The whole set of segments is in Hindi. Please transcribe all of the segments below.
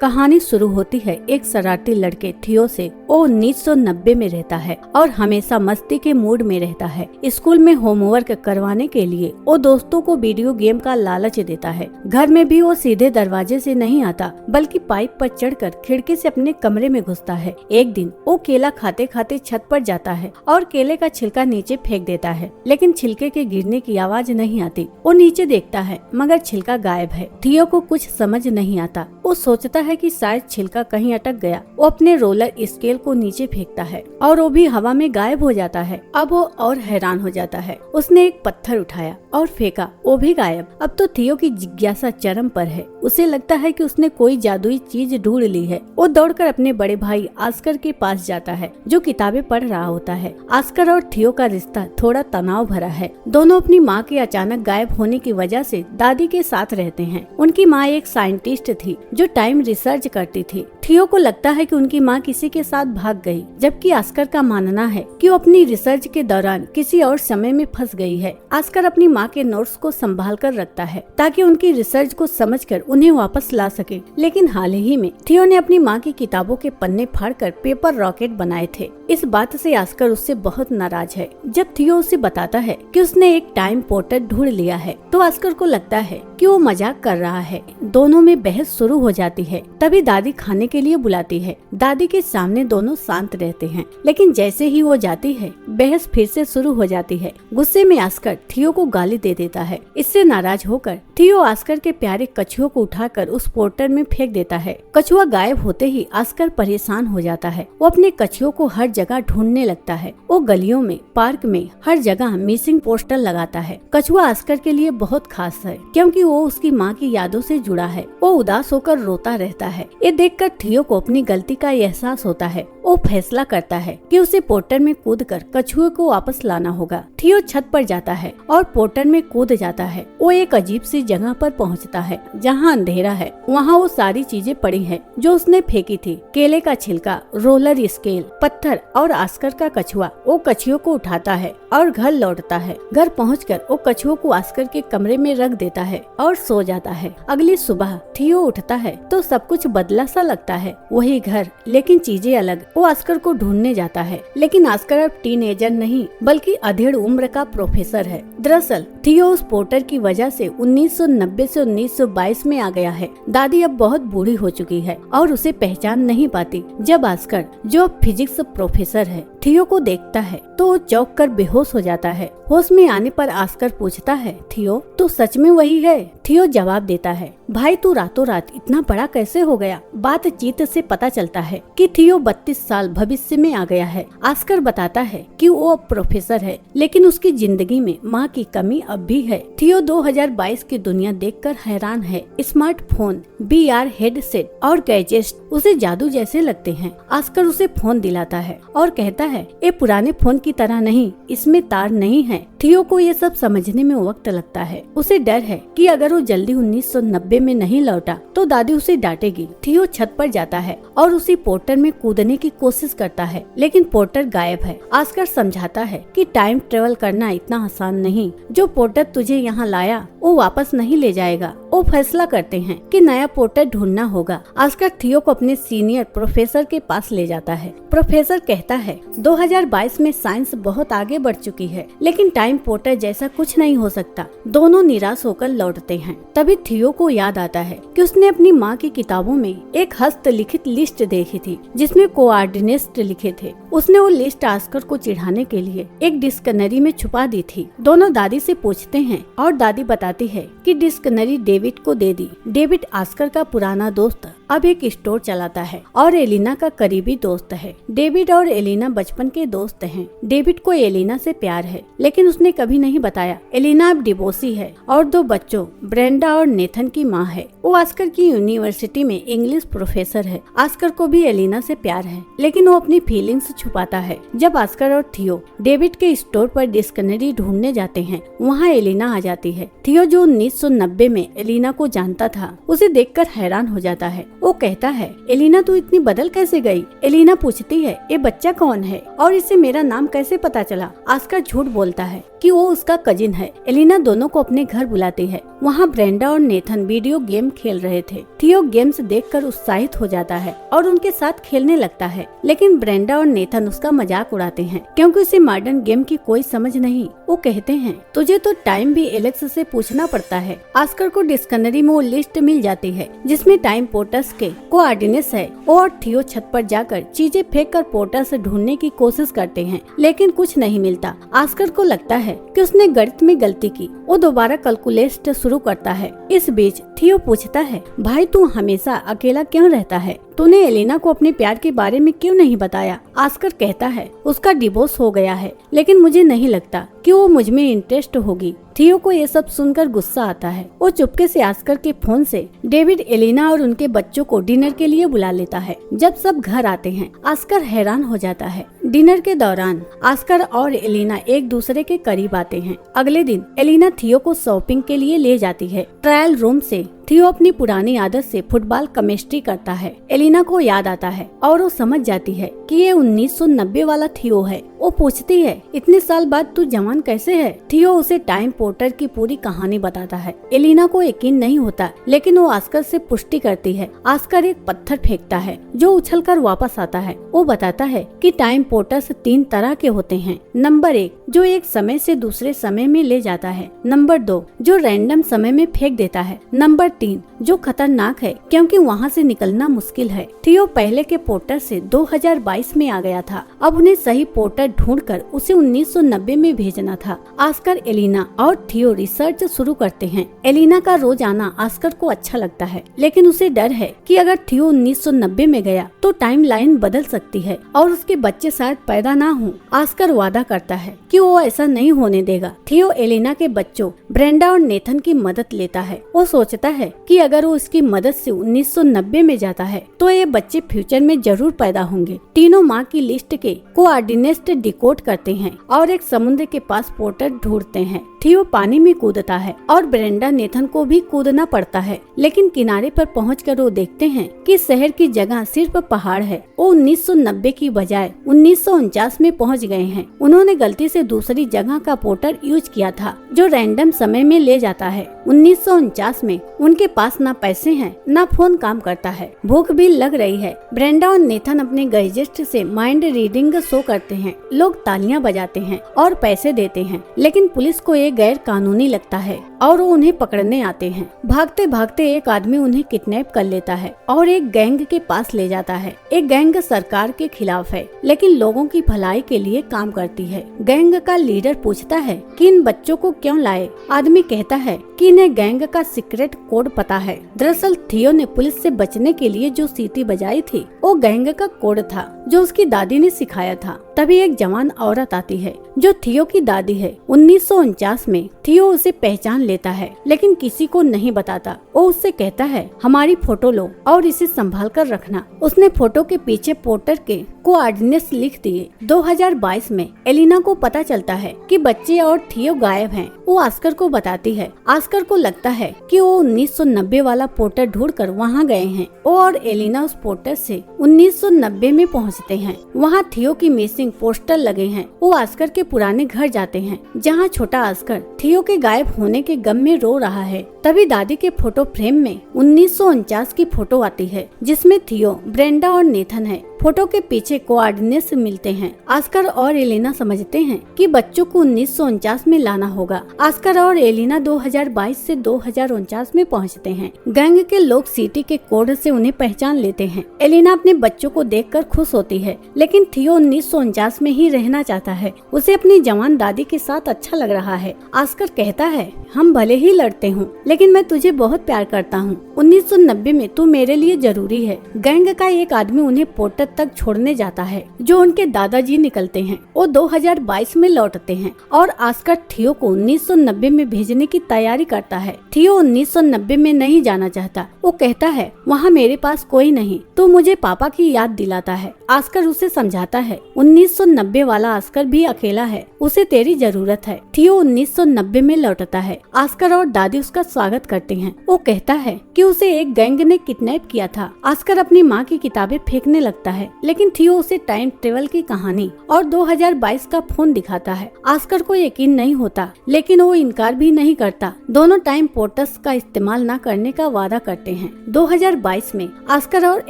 कहानी शुरू होती है एक शरारती लड़के थियो से। वो 1990 में रहता है और हमेशा मस्ती के मूड में रहता है। स्कूल में होमवर्क करवाने के लिए वो दोस्तों को वीडियो गेम का लालच देता है। घर में भी वो सीधे दरवाजे से नहीं आता बल्कि पाइप पर चढ़कर खिड़की से अपने कमरे में घुसता है। एक दिन वो केला खाते खाते छत पर जाता है और केले का छिलका नीचे फेंक देता है, लेकिन छिलके के गिरने की आवाज नहीं आती। वो नीचे देखता है मगर छिलका गायब है। थियो को कुछ समझ नहीं आता। वो सोचता है कि शायद छिलका कहीं अटक गया। वो अपने रोलर स्केल को नीचे फेंकता है और वो भी हवा में गायब हो जाता है। अब वो और हैरान हो जाता है। उसने एक पत्थर उठाया और फेंका, वो भी गायब। अब तो थियो की जिज्ञासा चरम पर है। उसे लगता है कि उसने कोई जादुई चीज ढूंढ ली है। वो दौड़कर अपने बड़े भाई आस्कर के पास जाता है जो किताबें पढ़ रहा होता है। आस्कर और थियो का रिश्ता थोड़ा तनाव भरा है। दोनों अपनी माँ के अचानक गायब होने की वजह से दादी के साथ रहते हैं। उनकी माँ एक साइंटिस्ट थी जो टाइम रिसर्च करती थी। थियो को लगता है कि उनकी माँ किसी के साथ भाग गई, जबकि आस्कर का मानना है कि वो अपनी रिसर्च के दौरान किसी और समय में फंस गई है। आस्कर अपनी माँ के नोट्स को संभाल कर रखता है ताकि उनकी रिसर्च को समझकर उन्हें वापस ला सके। लेकिन हाल ही में थियो ने अपनी माँ की किताबों के पन्ने फाड़कर पेपर रॉकेट बनाए थे। इस बात से आस्कर उससे बहुत नाराज है। जब थियो उसे बताता है कि उसने एक टाइम पोर्टल ढूंढ लिया है तो आस्कर को लगता है कि वो मजाक कर रहा है। दोनों में बहस शुरू हो जाती है। तभी दादी खाने के लिए बुलाती है। दादी के सामने दोनों शांत रहते हैं, लेकिन जैसे ही वो जाती है बहस फिर से शुरू हो जाती है। गुस्से में आस्कर थियो को गाली दे देता है। इससे नाराज होकर थियो आस्कर के प्यारे कछुओं को उठाकर उस पोर्टल में फेंक देता है। कछुआ गायब होते ही आस्कर परेशान हो जाता है। वो अपने कछुओं को हर जगह ढूंढने लगता है। वो गलियों में, पार्क में, हर जगह मिसिंग पोस्टर लगाता है। कछुआ आस्कर के लिए बहुत खास है क्योंकि वो उसकी माँ की यादों से जुड़ा है। वो उदास होकर रोता रहता है। ये देखकर थियो को अपनी गलती का एहसास होता है। वो फैसला करता है कि उसे पोर्टल में कूदकर कछुए को वापस लाना होगा। थियो छत पर जाता है और पोर्टल में कूद जाता है। वो एक अजीब सी जगह पर पहुंचता है जहां अंधेरा है। वहां वो सारी चीजें पड़ी हैं जो उसने फेंकी थी। केले का छिलका, रोलर स्केल, पत्थर और आस्कर का कछुआ। वो कछुओं को उठाता है और घर लौटता है। घर पहुंचकर वो कछुओं को आस्कर के कमरे में रख देता है और सो जाता है। अगली सुबह थियो उठता है तो सब कुछ बदला सा लगता है। वही घर, लेकिन चीजें अलग। वो आस्कर को ढूंढने जाता है, लेकिन आस्कर अब टीनेजर नहीं बल्कि अधेड़ उम्र का प्रोफेसर है। दरअसल थियो उस पोर्टल की वजह से 1990 से 1922 में आ गया है। दादी अब बहुत बूढ़ी हो चुकी है और उसे पहचान नहीं पाती। जब आस्कर, जो फिजिक्स प्रोफेसर है, थियो को देखता है तो वो चौंक कर बेहोश हो जाता है। होश में आने पर आस्कर पूछता है, थियो तू सच में वही है? थियो जवाब देता है, भाई तू रातों रात इतना बड़ा कैसे हो गया? बातचीत से पता चलता है कि थियो 32 साल भविष्य में आ गया है। आस्कर बताता है कि वो अब प्रोफेसर है, लेकिन उसकी जिंदगी में माँ की कमी अब भी है। थियो 2022 की दुनिया देखकर हैरान है। स्मार्टफोन, VR हेडसेट और गैजेट्स उसे जादू जैसे लगते हैं। आस्कर उसे फोन दिलाता है और कहता है, ये पुराने फोन की तरह नहीं, इसमें तार नहीं है। थियो को ये सब समझने में वक्त लगता है। उसे डर है कि अगर वो जल्दी 1990 में नहीं लौटा तो दादी उसे डांटेगी। थियो छत पर जाता है और उसी पोर्टल में कूदने की कोशिश करता है, लेकिन पोर्टल गायब है। आस्कर समझाता है कि टाइम ट्रेवल करना इतना आसान नहीं। जो पोर्टल तुझे यहाँ लाया वो वापस नहीं ले जाएगा। वो फैसला करते हैं कि नया पोर्टल ढूंढना होगा। आस्कर थियो को अपने सीनियर प्रोफेसर के पास ले जाता है। प्रोफेसर कहता है 2022 में साइंस बहुत आगे बढ़ चुकी है, लेकिन टाइम पोर्टल जैसा कुछ नहीं हो सकता। दोनों निराश होकर लौटते हैं। तभी थियो को याद आता है कि उसने अपनी माँ की किताबों में एक हस्तलिखित लिस्ट देखी थी जिसमें कोऑर्डिनेट्स लिखे थे। उसने वो लिस्ट आस्कर को चिढ़ाने के लिए एक डिक्शनरी में छुपा दी थी। दोनों दादी से पूछते हैं और दादी बताती है कि डिक्शनरी डेविड को दे दी। डेविड आस्कर का पुराना दोस्त अब एक स्टोर चलाता है और एलिना का करीबी दोस्त है। डेविड और एलिना बचपन के दोस्त हैं। डेविड को एलिना से प्यार है, लेकिन उसने कभी नहीं बताया। एलिना अब डिवोर्सी है और 2 बच्चों ब्रेंडा और नेथन की माँ है। वो आस्कर की यूनिवर्सिटी में इंग्लिश प्रोफेसर है। आस्कर को भी एलिना से प्यार है, लेकिन वो अपनी फीलिंग्स छुपाता है। जब आस्कर और थियो डेविड के स्टोर पर डिक्शनरी ढूंढने जाते हैं, वहाँ एलिना आ जाती है। थियो, जो 1990 में एलिना को जानता था, उसे देखकर हैरान हो जाता है। वो कहता है, एलिना तू इतनी बदल कैसे गई? एलिना पूछती है, ये बच्चा कौन है और इसे मेरा नाम कैसे पता चला? आस्कर झूठ बोलता है कि वो उसका कजिन है। एलिना दोनों को अपने घर बुलाती है। वहाँ ब्रेंडा और नेथन वीडियो गेम खेल रहे थे। थियो गेम्स देखकर उत्साहित हो जाता है और उनके साथ खेलने लगता है, लेकिन ब्रेंडा और नेथन उसका मजाक उड़ाते हैं क्योंकि उसे मॉडर्न गेम की कोई समझ नहीं। वो कहते हैं तुझे तो टाइम भी एलेक्स से पूछना पड़ता है। ऑस्कर को डिक्शनरी में वो लिस्ट मिल जाती है जिसमें टाइम पोर्टर्स के कोऑर्डिनेट्स है और थियो छत पर जाकर चीजें फेंक कर पोर्टर्स ढूंढने की कोशिश करते हैं, लेकिन कुछ नहीं मिलता। ऑस्कर को लगता है कि उसने गणित में गलती की। वो दोबारा कैलकुलेट शुरू करता है। इस बीच थियो पूछता है, भाई तू हमेशा अकेला क्यों रहता है? तूने एलिना को अपने प्यार के बारे में क्यों नहीं बताया? ऑस्कर कहता है उसका डिवोर्स हो गया है, लेकिन मुझे नहीं लगता कि वो मुझ में इंटरेस्ट होगी। थियो को ये सब सुनकर गुस्सा आता है। वो चुपके से ऑस्कर के फोन से डेविड, एलिना और उनके बच्चों को डिनर के लिए बुला लेता है। जब सब घर आते हैं, ऑस्कर हैरान हो जाता है। डिनर के दौरान ऑस्कर और एलिना एक दूसरे के करीब आते हैं। अगले दिन एलिना थियो को शॉपिंग के लिए ले जाती है। ट्रायल रूम से थियो अपनी पुरानी आदत से फुटबॉल केमिस्ट्री करता है। एलिना को याद आता है और वो समझ जाती है कि ये 1990 वाला थियो है। वो पूछती है, इतने साल बाद तू जवान कैसे है? थियो उसे टाइम पोर्टर की पूरी कहानी बताता है। एलिना को यकीन नहीं होता, लेकिन वो ऑस्कर से पुष्टि करती है। ऑस्कर एक पत्थर फेंकता है जो उछलकर वापस आता है। वो बताता है कि टाइम पोर्टर्स 3 तरह के होते हैं। नंबर 1 जो एक समय से दूसरे समय में ले जाता है। नंबर 2 जो रैंडम समय में फेंक देता है। नंबर 3 जो खतरनाक है क्योंकि वहाँ से निकलना मुश्किल है। थियो पहले के पोर्टर से 2022 में आ गया था। अब उन्हें सही पोर्टर ढूंढकर उसे 1990 में भेजना था। ऑस्कर, एलिना और थियो रिसर्च शुरू करते हैं। एलिना का रोज आना ऑस्कर को अच्छा लगता है, लेकिन उसे डर है कि अगर थियो 1990 में गया तो टाइम लाइन बदल सकती है और उसके बच्चे शायद पैदा ना हो। ऑस्कर वादा करता है कि वो ऐसा नहीं होने देगा। थियो एलिना के बच्चों ब्रेंडा और नेथन की मदद लेता है। वो सोचता है कि अगर वो इसकी मदद से 1990 में जाता है तो ये बच्चे फ्यूचर में जरूर पैदा होंगे। तीनों माँ की लिस्ट के कोऑर्डिनेट्स डिकोड करते हैं और एक समुद्र के पास पोर्टर ढूंढते हैं। थियो पानी में कूदता है और ब्रेंडा नेथन को भी कूदना पड़ता है, लेकिन किनारे पर पहुंचकर वो देखते हैं कि शहर की जगह सिर्फ पहाड़ है। वो 1990 की बजाय 1949 में पहुंच गए हैं। उन्होंने गलती से दूसरी जगह का पोर्टर यूज किया था जो रैंडम समय में ले जाता है। 1949 में उनके पास ना पैसे हैं, ना फोन काम करता है, भूख भी लग रही है। ब्रेंडा और नेथन अपने गैजेट से माइंड रीडिंग शो करते हैं। लोग तालियां बजाते हैं और पैसे देते हैं, लेकिन पुलिस को ये गैर कानूनी लगता है और वो उन्हें पकड़ने आते हैं। भागते भागते एक आदमी उन्हें किडनैप कर लेता है और एक गैंग के पास ले जाता है। एक गैंग सरकार के खिलाफ है, लेकिन लोगों की भलाई के लिए काम करती है। गैंग का लीडर पूछता है कि इन बच्चों को क्यों लाए? आदमी कहता है कि इन्हें गैंग का सीक्रेट कोड पता है। दरअसल थियो ने पुलिस से बचने के लिए जो सीटी बजाई थी वो गैंग का कोड था जो उसकी दादी ने सिखाया था। तभी एक जवान औरत आती है जो थियो की दादी है। 1949 में थियो उसे पहचान लेता है, लेकिन किसी को नहीं बताता। वो उससे कहता है, हमारी फोटो लो और इसे संभाल कर रखना। उसने फोटो के पीछे पोर्टर के कोऑर्डिनेट्स लिख दिए। 2022 में एलिना को पता चलता है कि बच्चे और थियो गायब हैं। वो ऑस्कर को बताती है। ऑस्कर को लगता है कि वो 1990 वाला पोर्टर ढूंढकर वहाँ गए हैं। वो और एलिना उस पोर्टर से 1990 में पहुँचते हैं। वहाँ थियो की मिसिंग पोस्टर लगे हैं। वो ऑस्कर के पुराने घर जाते हैं जहाँ छोटा ऑस्कर थियो के गायब होने के गम में रो रहा है। तभी दादी के फोटो फ्रेम में 1949 की फोटो आती है जिसमें थियो, ब्रेंडा और नेथन है। फोटो के पीछे कोऑर्डिनेट्स मिलते हैं। ऑस्कर और एलिना समझते हैं कि बच्चों को 1949 में लाना होगा। ऑस्कर और एलिना 2022 से 2049 में पहुंचते हैं। गैंग के लोग सिटी के कोड से उन्हें पहचान लेते हैं। एलिना अपने बच्चों को देखकर खुश होती है, लेकिन थियो 1949 में ही रहना चाहता है। उसे अपनी जवान दादी के साथ अच्छा लग रहा है। ऑस्कर कहता है, हम भले ही लड़ते हूँ, लेकिन मैं तुझे बहुत प्यार करता हूँ। 1990 में तू मेरे लिए जरूरी है। गैंग का एक आदमी उन्हें पोर्टर तक छोड़ने जाता है जो उनके दादाजी निकलते हैं। वो 2022 में लौटते हैं और ऑस्कर थियो को 1990 में भेजने की तैयारी करता है। थियो 1990 में नहीं जाना चाहता। वो कहता है, वहाँ मेरे पास कोई नहीं, तो मुझे पापा की याद दिलाता है। ऑस्कर उसे समझाता है, 1990 वाला ऑस्कर भी अकेला है, उसे तेरी जरूरत है। थियो 1990 में लौटता है। ऑस्कर और दादी उसका स्वागत करते हैं। वो कहता है कि उसे एक गैंग ने किडनैप किया था। ऑस्कर अपनी माँ की किताबें फेंकने लगता है। है, लेकिन थियो उसे टाइम ट्रेवल की कहानी और 2022 का फोन दिखाता है। ऑस्कर को यकीन नहीं होता, लेकिन वो इनकार भी नहीं करता। दोनों टाइम पोर्टल्स का इस्तेमाल न करने का वादा करते हैं। 2022 में ऑस्कर और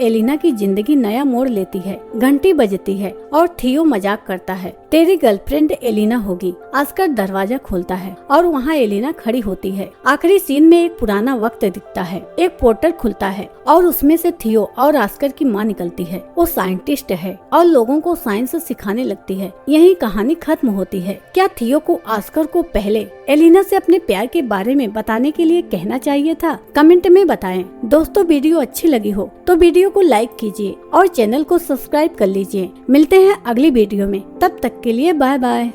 एलिना की जिंदगी नया मोड़ लेती है। घंटी बजती है और थियो मजाक करता है, तेरी गर्लफ्रेंड एलिना होगी। ऑस्कर दरवाजा खोलता है और वहाँ एलिना खड़ी होती है। आखिरी सीन में एक पुराना वक्त दिखता है। एक पोर्टल खुलता है और उसमें से थियो और ऑस्कर की माँ निकलती है। वो साइंटिस्ट है और लोगों को साइंस सिखाने लगती है। यही कहानी खत्म होती है। क्या थियो को ऑस्कर को पहले एलिना से अपने प्यार के बारे में बताने के लिए कहना चाहिए था? कमेंट में बताएं। दोस्तों, वीडियो अच्छी लगी हो तो वीडियो को लाइक कीजिए और चैनल को सब्सक्राइब कर लीजिए। मिलते हैं अगली वीडियो में, तब तक के लिए बाय बाय।